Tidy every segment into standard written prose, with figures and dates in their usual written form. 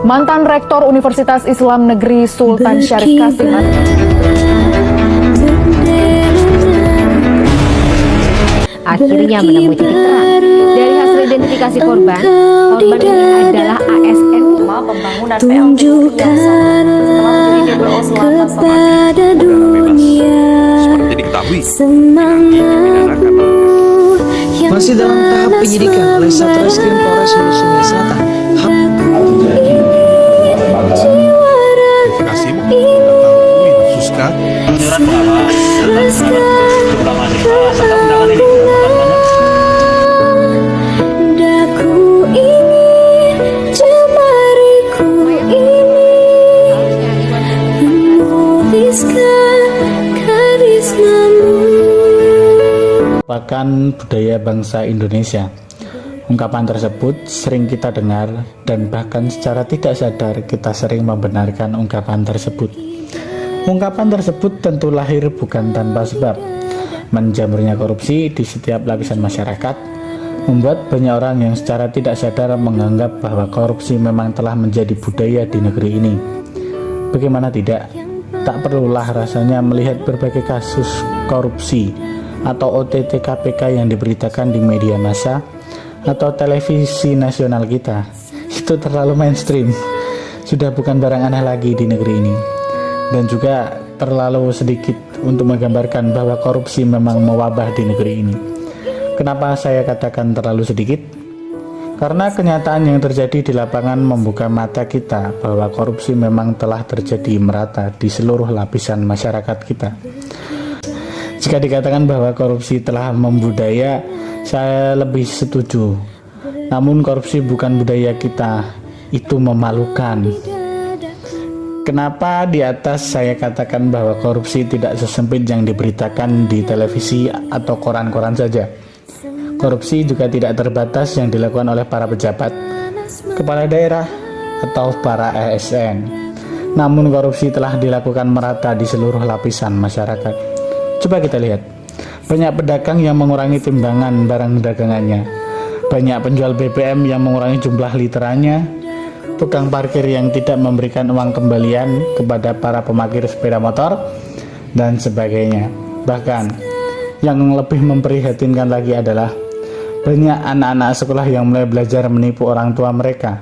Mantan Rektor Universitas Islam Negeri Sultan Syarif Kasim akhirnya menemui titik terang. Dari hasil identifikasi korban ini adalah ASN. Pembangunan PLTU setelah menjadi DPO kepada dunia. Seperti diketahui, masih dalam tahap penyidikan oleh Satreskrim Polres Hulu Sungai Selatan. verifikasi mengetahui Suska merupakan budaya bangsa Indonesia. Ungkapan tersebut sering kita dengar dan bahkan secara tidak sadar kita sering membenarkan ungkapan tersebut. Ungkapan tersebut tentu lahir bukan tanpa sebab. Menjamurnya korupsi di setiap lapisan masyarakat membuat banyak orang yang secara tidak sadar menganggap bahwa korupsi memang telah menjadi budaya di negeri ini. Bagaimana tidak? Tak perlulah rasanya melihat berbagai kasus korupsi atau OTT KPK yang diberitakan di media massa atau televisi nasional kita. Itu terlalu mainstream, sudah bukan barang aneh lagi di negeri ini, dan juga terlalu sedikit untuk menggambarkan bahwa korupsi memang mewabah di negeri ini. Kenapa saya katakan terlalu sedikit? Karena kenyataan yang terjadi di lapangan membuka mata kita bahwa korupsi memang telah terjadi merata di seluruh lapisan masyarakat kita. Jika dikatakan bahwa korupsi telah membudaya, saya lebih setuju. Namun korupsi bukan budaya kita, itu memalukan. Kenapa di atas saya katakan bahwa korupsi tidak sesempit yang diberitakan di televisi atau koran-koran saja. Korupsi juga tidak terbatas yang dilakukan oleh para pejabat, kepala daerah, atau para ASN. Namun korupsi telah dilakukan merata di seluruh lapisan masyarakat. Coba kita lihat, banyak pedagang yang mengurangi timbangan barang dagangannya, banyak penjual BBM yang mengurangi jumlah literannya, tukang parkir yang tidak memberikan uang kembalian kepada para pemarkir sepeda motor, dan sebagainya. Bahkan, yang lebih memprihatinkan lagi adalah banyak anak-anak sekolah yang mulai belajar menipu orang tua mereka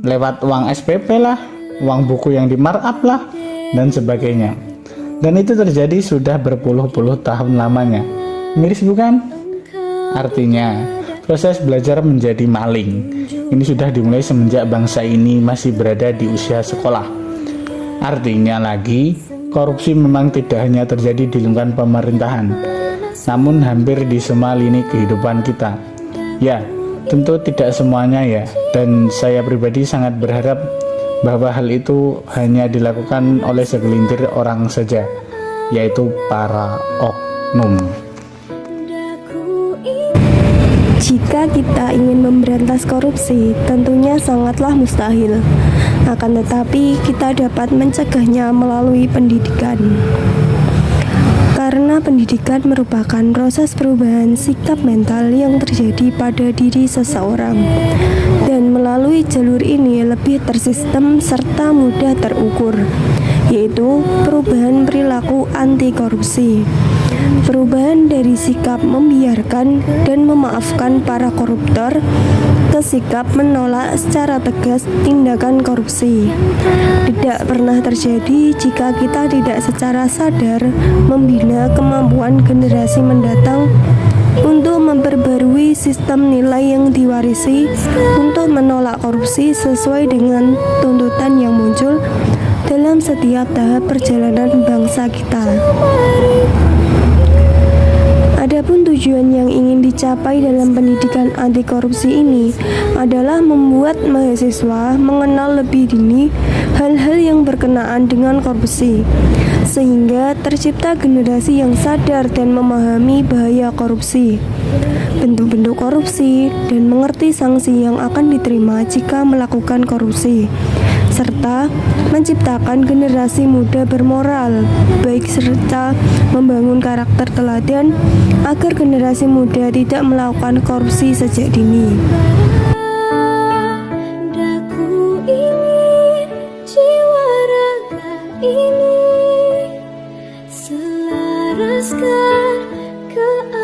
lewat uang SPP lah, uang buku yang di markup lah, dan sebagainya. Dan itu terjadi sudah berpuluh-puluh tahun lamanya. Miris bukan? Artinya, proses belajar menjadi maling ini sudah dimulai semenjak bangsa ini masih berada di usia sekolah. Artinya lagi, korupsi memang tidak hanya terjadi di lingkungan pemerintahan, namun hampir di semua lini kehidupan kita. Ya, tentu tidak semuanya ya, dan saya pribadi sangat berharap bahwa hal itu hanya dilakukan oleh segelintir orang saja, yaitu para oknum. Jika kita ingin memberantas korupsi, tentunya sangatlah mustahil. Akan tetapi, kita dapat mencegahnya melalui pendidikan. Karena pendidikan merupakan proses perubahan sikap mental yang terjadi pada diri seseorang. Dan melalui jalur ini lebih tersistem serta mudah terukur, yaitu perubahan perilaku anti korupsi. Perubahan dari sikap membiarkan dan memaafkan para koruptor ke sikap menolak secara tegas tindakan korupsi. Tidak pernah terjadi jika kita tidak secara sadar membina kemampuan generasi mendatang untuk memperbarui sistem nilai yang diwarisi untuk menolak korupsi sesuai dengan tuntutan yang muncul dalam setiap tahap perjalanan bangsa kita. Adapun tujuan yang ingin dicapai dalam pendidikan anti korupsi ini adalah membuat mahasiswa mengenal lebih dini hal-hal yang berkenaan dengan korupsi, sehingga tercipta generasi yang sadar dan memahami bahaya korupsi, bentuk-bentuk korupsi, dan mengerti sanksi yang akan diterima jika melakukan korupsi, serta menciptakan generasi muda bermoral baik serta membangun karakter teladan agar generasi muda tidak melakukan korupsi sejak dini. ini selaraskan keadaan